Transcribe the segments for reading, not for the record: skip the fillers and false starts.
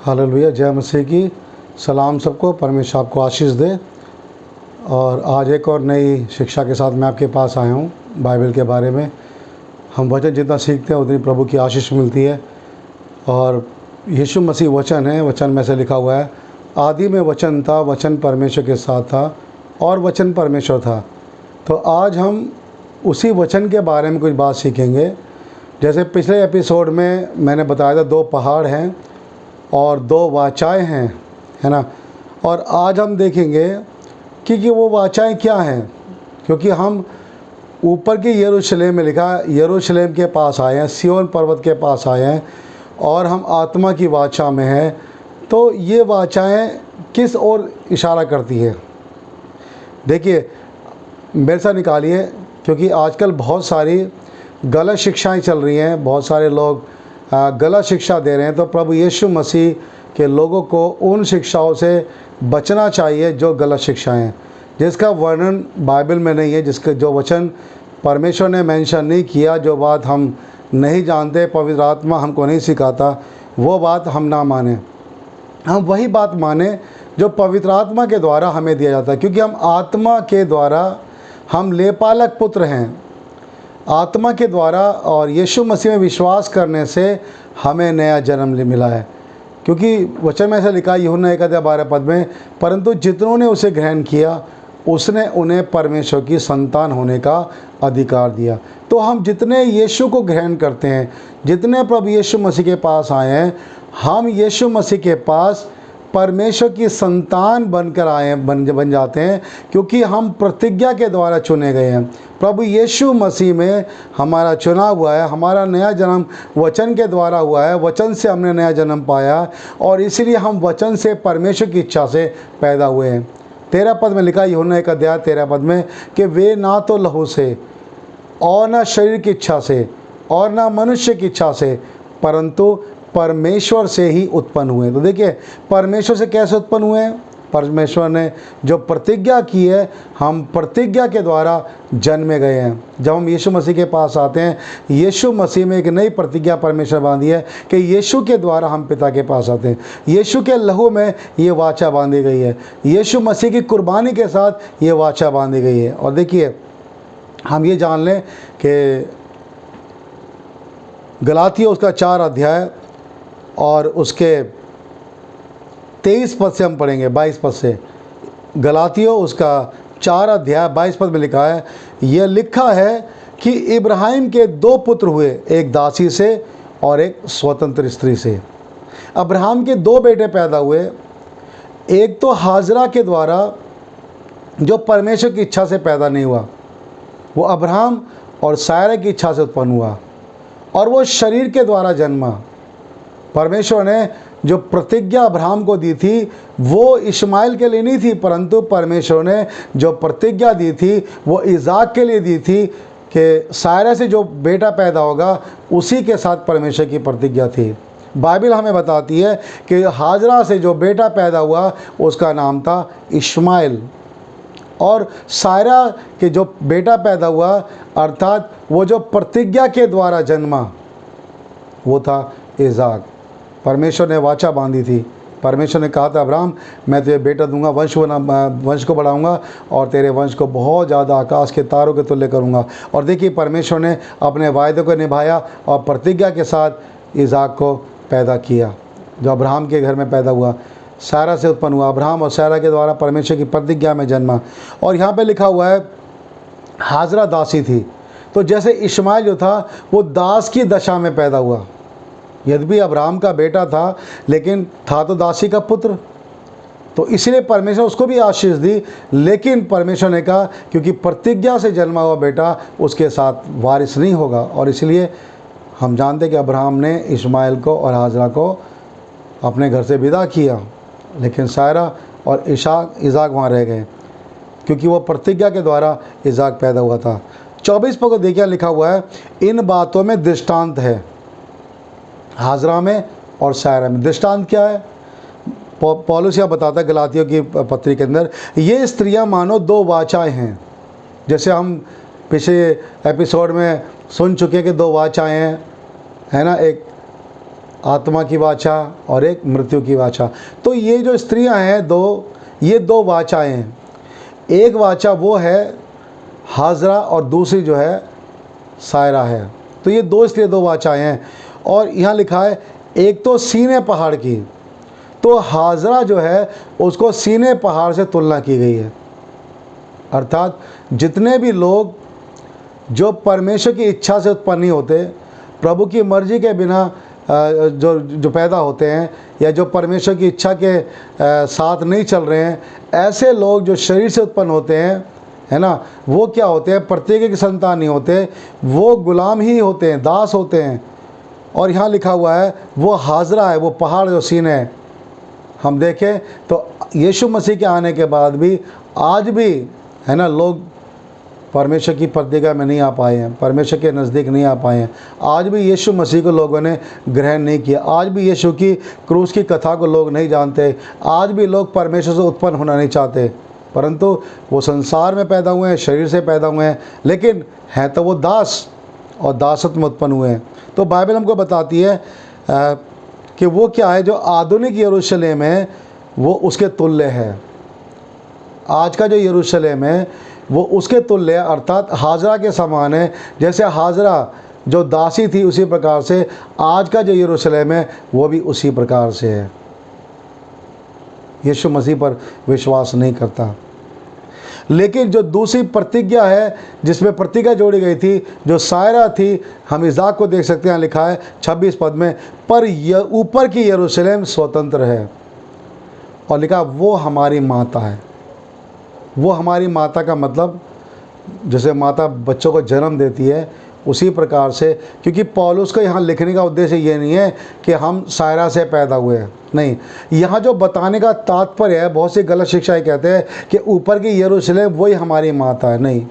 Hallelujah, जय मसीह की। सलाम सबको, परमेश्वर आपको आशीष दे। और आज एक और नई शिक्षा के साथ मैं आपके पास आया हूँ बाइबल के बारे में। हम वचन जितना सीखते हैं उतनी प्रभु की आशीष मिलती है। और यीशु मसीह वचन है, वचन में से लिखा हुआ है, आदि में वचन था, वचन परमेश्वर के साथ था और वचन परमेश्वर था। तो आज हम उसी वचन के बारे में कुछ बात सीखेंगे। जैसे पिछले एपिसोड में मैंने बताया था, 2 पहाड़ हैं और 2 वाचाएँ हैं, है ना। और आज हम देखेंगे कि वो वाचाएँ क्या हैं, क्योंकि हम ऊपर की यरूशलेम में लिखा है, यरूशलेम के पास आए हैं, सिय्योन पर्वत के पास आए हैं और हम आत्मा की वाचा में हैं। तो ये वाचाएँ किस ओर इशारा करती है? देखिए, मेरे साथ निकालिए, क्योंकि आजकल बहुत सारी गलत शिक्षाएं चल रही हैं, बहुत सारे लोग गलत शिक्षा दे रहे हैं। तो प्रभु यीशु मसीह के लोगों को उन शिक्षाओं से बचना चाहिए जो गलत शिक्षाएं हैं, जिसका वर्णन बाइबल में नहीं है, जिसके जो वचन परमेश्वर ने मेंशन नहीं किया, जो बात हम नहीं जानते, पवित्र आत्मा हमको नहीं सिखाता, वो बात हम ना माने। हम वही बात माने जो पवित्र आत्मा के द्वारा हमें दिया जाता है, क्योंकि हम आत्मा के द्वारा, हम लेपालक पुत्र हैं आत्मा के द्वारा। और यीशु मसीह में विश्वास करने से हमें नया जन्म मिला है, क्योंकि वचन में ऐसा लिखा है यूहन्ना 1:12 पद में, परंतु जितनों ने उसे ग्रहण किया उसने उन्हें परमेश्वर की संतान होने का अधिकार दिया। तो हम जितने यीशु को ग्रहण करते हैं, जितने प्रभु यीशु मसीह के पास आए हैं, हम यीशु मसीह के पास परमेश्वर की संतान बनकर आए हैं, बन जाते हैं, क्योंकि हम प्रतिज्ञा के द्वारा चुने गए हैं। प्रभु यीशु मसीह में हमारा चुनाव हुआ है, हमारा नया जन्म वचन के द्वारा हुआ है, वचन से हमने नया जन्म पाया और इसलिए हम वचन से परमेश्वर की इच्छा से पैदा हुए हैं। 13 पद में लिखा, यूहन्ना 1:13 पद में, कि वे ना तो लहू से और ना शरीर की इच्छा से और ना मनुष्य की इच्छा से, परंतु परमेश्वर से ही उत्पन्न हुए। तो देखिए, परमेश्वर से कैसे उत्पन्न हुए हैं? परमेश्वर ने जो प्रतिज्ञा की है, हम प्रतिज्ञा के द्वारा जन्मे गए हैं। जब हम यीशु मसीह के पास आते हैं, यीशु मसीह में एक नई प्रतिज्ञा परमेश्वर बांधी है कि यीशु के द्वारा हम पिता के पास आते हैं। यीशु के लहू में ये वाचा बांधी गई है, यीशु मसीह की कुर्बानी के साथ ये वाचा बांधी गई है। और देखिए, हम ये जान लें कि गलातियों उसका 4 अध्याय और उसके 23 पद से हम पढ़ेंगे, 22 पद से। गलातियों उसका 4 अध्याय 22 पद में लिखा है, यह लिखा है कि इब्राहिम के 2 पुत्र हुए, एक दासी से और एक स्वतंत्र स्त्री से। अब्राहम के 2 बेटे पैदा हुए, एक तो हाजरा के द्वारा जो परमेश्वर की इच्छा से पैदा नहीं हुआ, वो अब्राहम और सारा की इच्छा से उत्पन्न हुआ, और वो शरीर के द्वारा जन्मा। परमेश्वर ने जो प्रतिज्ञा अब्राहम को दी थी वो इश्माइल के लिए नहीं थी, परंतु परमेश्वर ने जो प्रतिज्ञा दी थी वो इज़ाक के लिए दी थी, कि सारा से जो बेटा पैदा होगा उसी के साथ परमेश्वर की प्रतिज्ञा थी। बाइबल हमें बताती है कि हाजरा से जो बेटा पैदा हुआ उसका नाम था इश्माइल, और सारा के जो बेटा पैदा हुआ, अर्थात वो जो प्रतिज्ञा के द्वारा जन्मा, वो था इज़ाक। परमेश्वर ने वाचा बांधी थी। परमेश्वर ने कहा था, अब्राहम मैं तुझे बेटा दूंगा, वंश को बढ़ाऊंगा और तेरे वंश को बहुत ज़्यादा आकाश के तारों के तुल्य करूंगा। और देखिए, परमेश्वर ने अपने वायदे को निभाया और प्रतिज्ञा के साथ इज़ाक को पैदा किया, जो अब्राहम के घर में पैदा हुआ, सारा से उत्पन्न हुआ। अब्राहम और सारा के द्वारा परमेश्वर की प्रतिज्ञा में जन्मा। और यहाँ पर लिखा हुआ है, हाजरा दासी थी। तो जैसे इश्माइल जो था वो दास की दशा में पैदा हुआ, यद्यपि अब्राहम का बेटा था लेकिन था तो दासी का पुत्र, तो इसलिए परमेश्वर उसको भी आशीष दी। लेकिन परमेश्वर ने कहा, क्योंकि प्रतिज्ञा से जन्मा हुआ बेटा उसके साथ वारिस नहीं होगा, और इसलिए हम जानते हैं कि अब्राहम ने इश्माइल को और हाजरा को अपने घर से विदा किया, लेकिन सारा और इज़ाक वहाँ रह गए, क्योंकि वो प्रतिज्ञा के द्वारा इज़ाक पैदा हुआ था। 24 पद को देखिए, लिखा हुआ है, इन बातों में दृष्टांत है, हाजरा में और सारा में। दृष्टांत क्या है? पौलुस यह बताता है गलातियों की पत्री के अंदर, ये स्त्रियां मानो 2 वाचाएं हैं। जैसे हम पिछले एपिसोड में सुन चुके कि 2 वाचाएं हैं, है ना। एक आत्मा की वाचा और एक मृत्यु की वाचा। तो ये जो स्त्रियां हैं ये दो वाचाएं हैं। एक वाचा वो है हाजरा और दूसरी जो है सायरा है। तो ये दो इसलिए दो वाचाएं हैं। और यहाँ लिखा है एक तो सीने पहाड़ की, तो हाजरा जो है उसको सीने पहाड़ से तुलना की गई है। अर्थात जितने भी लोग जो परमेश्वर की इच्छा से उत्पन्न नहीं होते, प्रभु की मर्जी के बिना जो पैदा होते हैं, या जो परमेश्वर की इच्छा के साथ नहीं चल रहे हैं, ऐसे लोग जो शरीर से उत्पन्न होते हैं, है ना, वो क्या होते हैं? प्रत्येक की संतान नहीं होते, वो गुलाम ही होते हैं, दास होते हैं। और यहाँ लिखा हुआ है वो हाजरा है, वो पहाड़ जो सीन है। हम देखें तो यीशु मसीह के आने के बाद भी आज भी, है ना, लोग परमेश्वर की प्रतिज्ञा में नहीं आ पाए हैं, परमेश्वर के नज़दीक नहीं आ पाए हैं। आज भी यीशु मसीह को लोगों ने ग्रहण नहीं किया। आज भी यीशु की क्रूस की कथा को लोग नहीं जानते। आज भी लोग परमेश्वर से उत्पन्न होना नहीं चाहते, परंतु वो संसार में पैदा हुए हैं, शरीर से पैदा हुए हैं, लेकिन हैं तो वो दास और दासत्व में उत्पन्न हुए हैं। तो बाइबल हमको बताती है कि वो क्या है, जो आधुनिक यरूशलेम है वो उसके तुल्य है। आज का जो यरूशलेम है वो उसके तुल्य है, अर्थात हाजरा के समान है। जैसे हाजरा जो दासी थी उसी प्रकार से आज का जो यरूशलेम है वो भी उसी प्रकार से है। यीशु मसीह पर विश्वास नहीं करता। लेकिन जो दूसरी प्रतिज्ञा है जिसमें प्रतिज्ञा जोड़ी गई थी, जो सायरा थी, हम इज़ाक को देख सकते हैं, लिखा है 26 पद में, पर ऊपर की यरूशलेम स्वतंत्र है। और लिखा वो हमारी माता है। वो हमारी माता का मतलब जैसे माता बच्चों को जन्म देती है उसी प्रकार से, क्योंकि पौलुस को यहाँ लिखने का उद्देश्य ये नहीं है कि हम सायरा से पैदा हुए हैं, नहीं। यहाँ जो बताने का तात्पर्य है, बहुत सी गलत शिक्षाएं कहते हैं कि ऊपर की यरूशलेम वही हमारी माता है। नहीं,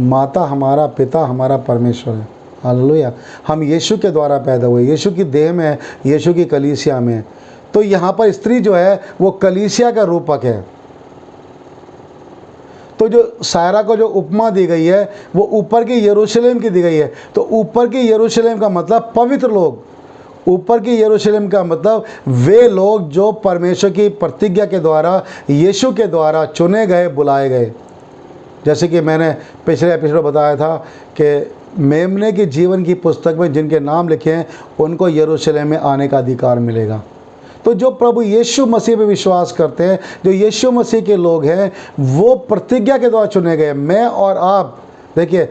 माता हमारा पिता, हमारा परमेश्वर है। हालेलुया। हम यीशु के द्वारा पैदा हुए, यीशु की देह में है, यीशु की कलीसिया में। तो यहाँ पर स्त्री जो है वो कलीसिया का रूपक है। तो जो सायरा को जो उपमा दी गई है वो ऊपर की यरूशलेम की दी गई है। तो ऊपर की यरूशलेम का मतलब पवित्र लोग, ऊपर की यरूशलेम का मतलब वे लोग जो परमेश्वर की प्रतिज्ञा के द्वारा, यीशु के द्वारा चुने गए, बुलाए गए। जैसे कि मैंने पिछले एपिसोड बताया था कि मेमने की जीवन की पुस्तक में जिनके नाम लिखे हैं उनको यरूशलेम में आने का अधिकार मिलेगा। तो जो प्रभु यीशु मसीह पे विश्वास करते हैं, जो यीशु मसीह के लोग हैं, वो प्रतिज्ञा के द्वारा चुने गए। मैं और आप, देखिए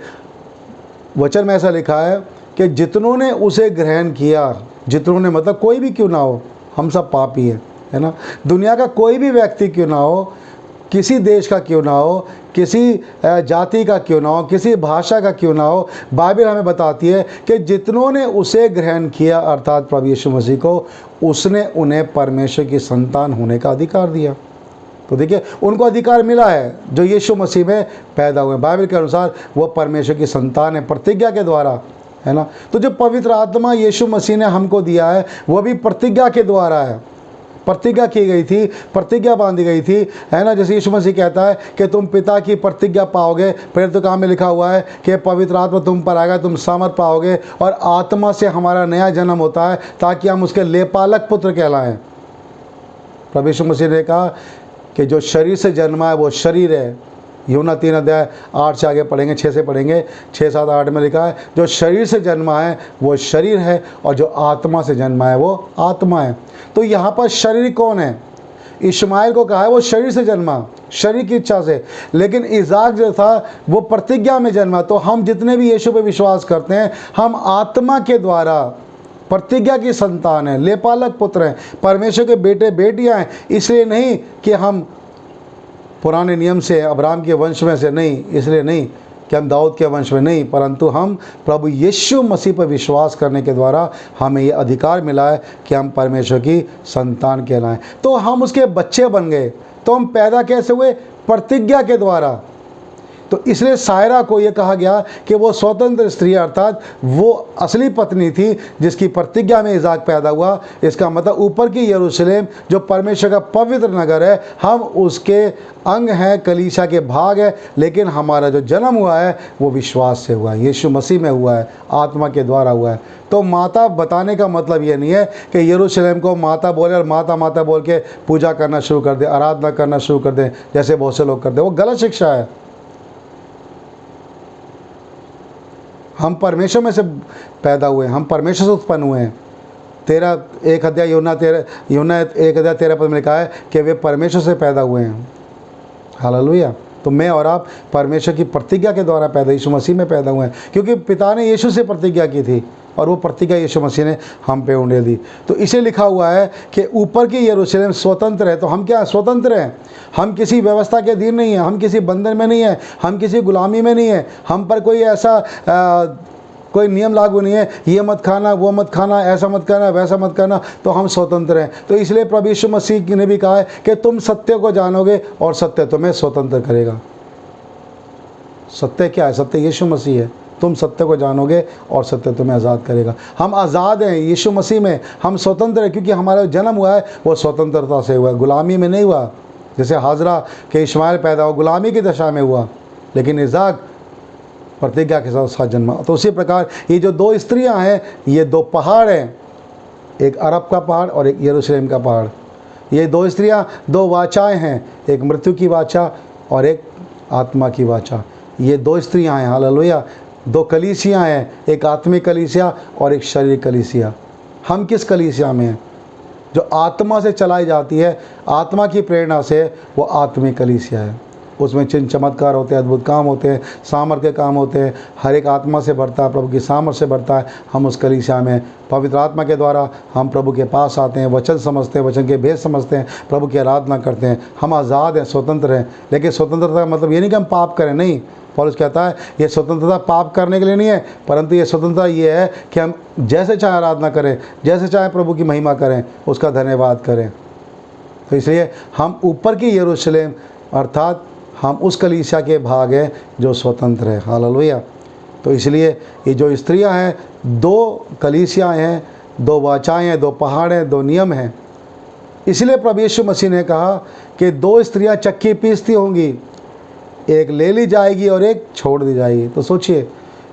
वचन में ऐसा लिखा है कि जितनों ने उसे ग्रहण किया, जितनों ने मतलब कोई भी क्यों ना हो, हम सब पापी हैं, है ना। दुनिया का कोई भी व्यक्ति क्यों ना हो, किसी देश का क्यों ना हो, किसी जाति का क्यों ना हो, किसी भाषा का क्यों ना हो, बाइबल हमें बताती है कि जितनों ने उसे ग्रहण किया, अर्थात प्रभु यीशु मसीह को, उसने उन्हें परमेश्वर की संतान होने का अधिकार दिया। तो देखिए उनको अधिकार मिला है जो यीशु मसीह में पैदा हुए। बाइबल के अनुसार वो परमेश्वर की संतान है प्रतिज्ञा के द्वारा, है ना। तो जो पवित्र आत्मा यीशु मसीह ने हमको दिया है वो भी प्रतिज्ञा के द्वारा है। प्रतिज्ञा की गई थी, प्रतिज्ञा बांधी गई थी, है ना। जैसे यीशु मसीह कहता है कि तुम पिता की प्रतिज्ञा पाओगे। प्रेरित काम में लिखा हुआ है कि पवित्र आत्मा तुम पर आएगा, तुम सामर्थ पाओगे, और आत्मा से हमारा नया जन्म होता है ताकि हम उसके लेपालक पुत्र कहलाएं। प्रभु यीशु मसीह ने कहा कि जो शरीर से जन्मा है वो शरीर है। यूहन्ना 3 अध्याय 8 से आगे पढ़ेंगे, 6 से पढ़ेंगे, 6, 7, 8 में लिखा है जो शरीर से जन्मा है वो शरीर है, और जो आत्मा से जन्मा है वो आत्मा है। तो यहाँ पर शरीर कौन है? इश्माएल को कहा है वो शरीर से जन्मा, शरीर की इच्छा से, लेकिन इज़ाक जो था वो प्रतिज्ञा में जन्मा। तो हम जितने भी यीशु पे विश्वास करते हैं, हम आत्मा के द्वारा प्रतिज्ञा की संतान हैं, लेपालक पुत्र हैं, परमेश्वर के बेटे बेटियां हैं। इसलिए नहीं कि हम पुराने नियम से, अब्राहम के वंश में से नहीं, इसलिए नहीं कि हम दाऊद के वंश में नहीं, परंतु हम प्रभु यीशु मसीह पर विश्वास करने के द्वारा हमें ये अधिकार मिला है कि हम परमेश्वर की संतान कहलाएं। तो हम उसके बच्चे बन गए। तो हम पैदा कैसे हुए? प्रतिज्ञा के द्वारा। तो इसलिए सायरा को ये कहा गया कि वो स्वतंत्र स्त्री अर्थात वो असली पत्नी थी जिसकी प्रतिज्ञा में इज़ाक पैदा हुआ। इसका मतलब ऊपर की यरूशलेम जो परमेश्वर का पवित्र नगर है, हम उसके अंग हैं, कलीसिया के भाग है, लेकिन हमारा जो जन्म हुआ है वो विश्वास से हुआ है, यीशु मसीह में हुआ है, आत्मा के द्वारा हुआ है। तो माता बताने का मतलब ये नहीं है कि यरूशलेम को माता बोले और माता माता बोल के पूजा करना शुरू कर दे, आराधना करना शुरू कर दें जैसे बहुत से लोग करते हैं। वो गलत शिक्षा है। हम परमेश्वर में से पैदा हुए हैं, हम परमेश्वर से उत्पन्न हुए हैं। 1 यूहन्ना 1:13 में लिखा है कि वे परमेश्वर से पैदा हुए हैं। हालेलुया। तो मैं और आप परमेश्वर की प्रतिज्ञा के द्वारा पैदा, यीशु मसीह में पैदा हुए हैं, क्योंकि पिता ने यीशु से प्रतिज्ञा की थी और वो प्रतिज्ञा यीशु मसीह ने हम पे उंडेल दी। तो इसे लिखा हुआ है कि ऊपर की यरूशलेम स्वतंत्र है। तो हम क्या स्वतंत्र हैं? हम किसी व्यवस्था के अधीन नहीं हैं, हम किसी बंधन में नहीं हैं, हम किसी गुलामी में नहीं हैं, हम पर कोई ऐसा कोई नियम लागू नहीं है, ये मत खाना, वो मत खाना, ऐसा मत करना, वैसा मत करना। तो हम स्वतंत्र हैं। तो इसलिए प्रभु यीशु मसीह ने भी कहा है कि तुम सत्य को जानोगे और सत्य तुम्हें स्वतंत्र करेगा। सत्य क्या है? सत्य यीशु मसीह है। तुम सत्य को जानोगे और सत्य तुम्हें आज़ाद करेगा। हम आज़ाद हैं यीशु मसीह में, हम स्वतंत्र हैं, क्योंकि हमारा जन्म हुआ है वो स्वतंत्रता से हुआ है, गुलामी में नहीं हुआ। जैसे हाजरा के इश्माइल पैदा हुआ गुलामी की दशा में हुआ, लेकिन इज़ाक प्रतिज्ञा के साथ जन्मा। तो उसी प्रकार ये जो 2 स्त्रियां हैं, ये 2 पहाड़ हैं, एक अरब का पहाड़ और एक यरूशलेम का पहाड़। ये 2 स्त्रियां 2 वाचाएँ हैं, एक मृत्यु की वाचा और एक आत्मा की वाचा। ये 2 स्त्रियां हैं। हालेलुया। 2 कलीसियाँ हैं, एक आत्मिक कलीसिया और एक शारीरिक कलीसिया। हम किस कलीसिया में हैं? जो आत्मा से चलाई जाती है, आत्मा की प्रेरणा से, वो आत्मिक कलीसिया है। उसमें चिन्ह चमत्कार होते हैं, अद्भुत काम होते हैं, सामर्थ के काम होते हैं, हर एक आत्मा से बढ़ता है, प्रभु की सामर्थ से बढ़ता है। हम उस कलीसिया में पवित्र आत्मा के द्वारा हम प्रभु के पास आते हैं, वचन समझते हैं, वचन के भेद समझते हैं, प्रभु की आराधना करते हैं। हम आज़ाद हैं, स्वतंत्र हैं। लेकिन स्वतंत्रता का मतलब ये नहीं कि हम पाप करें, नहीं। पौलुस कहता है ये स्वतंत्रता पाप करने के लिए नहीं है, परंतु ये स्वतंत्रता ये है कि हम जैसे चाहे आराधना करें, जैसे चाहे प्रभु की महिमा करें, उसका धन्यवाद करें। तो इसलिए हम ऊपर की यरूशलेम अर्थात हम उस कलीसिया के भाग हैं जो स्वतंत्र है। हालेलुया। तो इसलिए ये जो स्त्रियां हैं, 2 कलीसियाँ हैं, 2 वाचाएँ हैं, 2 पहाड़ हैं, 2 नियम हैं। इसलिए प्रभु यीशु मसीह ने कहा कि 2 स्त्रियां चक्की पीसती होंगी, एक ले ली जाएगी और एक छोड़ दी जाएगी। तो सोचिए,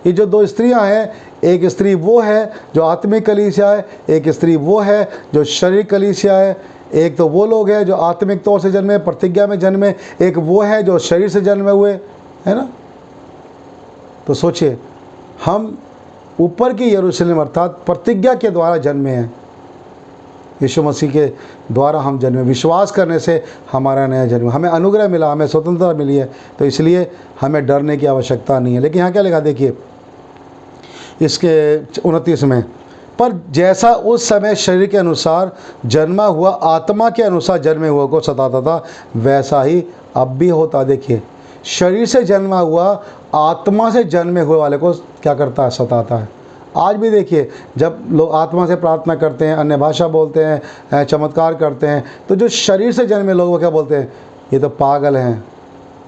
ये जो 2 स्त्रियां हैं, एक स्त्री वो है जो आत्मिक कलीसिया है, एक स्त्री वो है जो शरीर कलीसिया है। एक तो वो लोग हैं जो आत्मिक तौर से जन्मे, प्रतिज्ञा में जन्मे, एक वो है जो शरीर से जन्मे हुए, है ना। तो सोचिए, हम ऊपर की यरूशलेम अर्थात प्रतिज्ञा के द्वारा जन्मे हैं, यीशु मसीह के द्वारा हम जन्मे, विश्वास करने से हमारा नया जन्म, हमें अनुग्रह मिला, हमें स्वतंत्रता मिली है। तो इसलिए हमें डरने की आवश्यकता नहीं है। लेकिन यहाँ क्या लिखा देखिए इसके 29 में, पर जैसा उस समय शरीर के अनुसार जन्मा हुआ आत्मा के अनुसार जन्मे हुए को सताता था, वैसा ही अब भी होता। देखिए, शरीर से जन्मा हुआ आत्मा से जन्मे हुए वाले को क्या करता है? सताता है। आज भी देखिए, जब लोग आत्मा से प्रार्थना करते हैं, अन्य भाषा बोलते हैं, चमत्कार करते हैं, तो जो शरीर से जन्मे लोग वो क्या बोलते हैं? ये तो पागल हैं,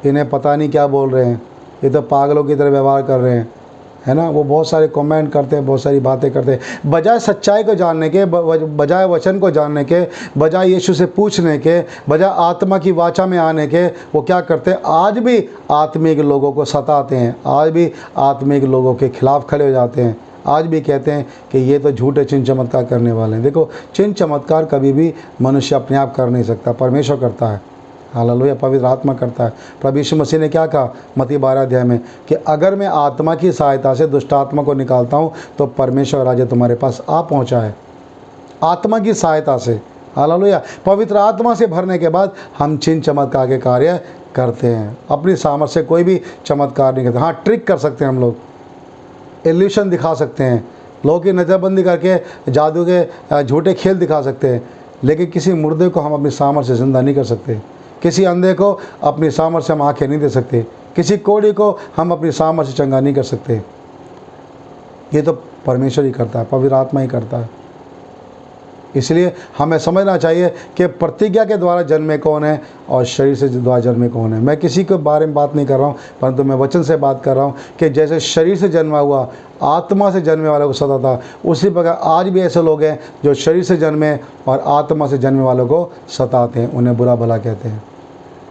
इन्हें पता नहीं क्या बोल रहे हैं, ये तो पागलों की तरह व्यवहार कर रहे हैं, है ना। वो बहुत सारे कमेंट करते हैं, बहुत सारी बातें करते हैं। बजाय सच्चाई को जानने के, बजाय वचन को जानने के, बजाय यीशु से पूछने के, बजाय आत्मा की वाचा में आने के, वो क्या करते हैं? आज भी आत्मिक लोगों को सताते हैं, आज भी आत्मिक लोगों के खिलाफ खड़े हो जाते हैं, आज भी कहते हैं कि ये तो झूठे चिन्ह चमत्कार करने वाले हैं। देखो, चिन्ह चमत्कार कभी भी मनुष्य अपने आप कर नहीं सकता, परमेश्वर करता है। हालेलुया। पवित्र आत्मा करता है। प्रभु यीशु मसीह ने क्या कहा मत्ती 12 अध्याय में कि अगर मैं आत्मा की सहायता से दुष्ट आत्मा को निकालता हूँ तो परमेश्वर राज्य तुम्हारे पास आ पहुँचा है, आत्मा की सहायता से। हालेलुया। पवित्र आत्मा से भरने के बाद हम चिन्ह चमत्कार के कार्य करते हैं। अपनी सामर्थ्य से कोई भी चमत्कार नहीं करते। हाँ, ट्रिक कर सकते हैं हम लोग, इल्यूशन दिखा सकते हैं, लोगों की नज़रबंदी करके जादू के झूठे खेल दिखा सकते हैं, लेकिन किसी मुर्दे को हम अपनी सामर्थ्य से ज़िंदा नहीं कर सकते, किसी अंधे को अपनी सामर्थ्य से हम आँखें नहीं दे सकते, किसी कोढ़ी को हम अपनी सामर्थ्य से चंगा नहीं कर सकते। ये तो परमेश्वर ही करता है, पवित्र आत्मा ही करता है। इसलिए हमें समझना चाहिए कि प्रतिज्ञा के द्वारा जन्मे कौन है और शरीर से द्वारा जन्मे कौन है। मैं किसी के बारे में बात नहीं कर रहा हूँ, परंतु मैं वचन से बात कर रहा हूँ कि जैसे शरीर से जन्मा हुआ आत्मा से जन्मे वालों को सताता, उसी प्रकार आज भी ऐसे लोग हैं जो शरीर से जन्मे और आत्मा से जन्मे वालों को सताते हैं, उन्हें बुरा भला कहते हैं।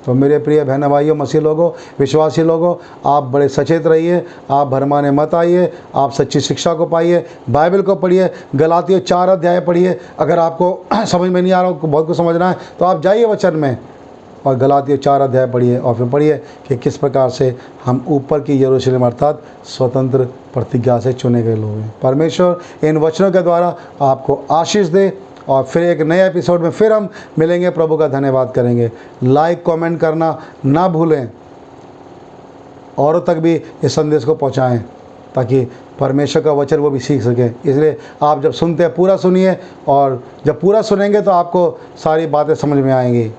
तो मेरे प्रिय बहन भाइयों, मसीह लोगों, विश्वासी लोगों, आप बड़े सचेत रहिए, आप भरमाने मत आइए, आप सच्ची शिक्षा को पाइए, बाइबल को पढ़िए, गलातियों 4 अध्याय पढ़िए। अगर आपको समझ में नहीं आ रहा हो, बहुत कुछ समझना है, तो आप जाइए वचन में और गलातियों 4 अध्याय पढ़िए और फिर पढ़िए कि किस प्रकार से हम ऊपर की यरूशलेम अर्थात स्वतंत्र प्रतिज्ञा से चुने गए लोग हैं। परमेश्वर इन वचनों के द्वारा आपको आशीष दे और फिर एक नए एपिसोड में फिर हम मिलेंगे। प्रभु का धन्यवाद करेंगे। लाइक कमेंट करना ना भूलें, औरों तक भी इस संदेश को पहुंचाएं ताकि परमेश्वर का वचन वो भी सीख सकें। इसलिए आप जब सुनते हैं पूरा सुनिए, और जब पूरा सुनेंगे तो आपको सारी बातें समझ में आएंगी।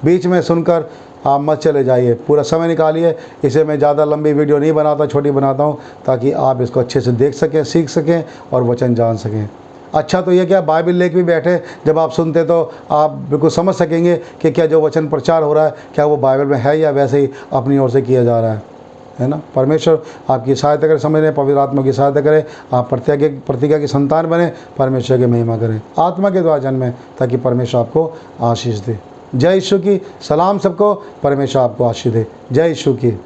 बीच में सुनकर आप मत चले जाइए, पूरा समय निकालिए। इसे मैं ज़्यादा लंबी वीडियो नहीं बनाता, छोटी बनाता हूँ ताकि आप इसको अच्छे से देख सकें, सीख सकें और वचन जान सकें। अच्छा तो ये क्या, बाइबल लेके भी बैठे जब आप सुनते तो आप बिल्कुल समझ सकेंगे कि क्या जो वचन प्रचार हो रहा है क्या वो बाइबल में है या वैसे ही अपनी ओर से किया जा रहा है ना। परमेश्वर आपकी सहायता करे, समझने, पवित्र आत्मा की सहायता करे, आप प्रतिज्ञा की संतान बने, परमेश्वर की महिमा करें, आत्मा के द्वारा जन्में ताकि परमेश्वर आपको आशीष दे। जय यीशु की। सलाम सबको, परमेश्वर आपको आशीष दे। जय यीशु की।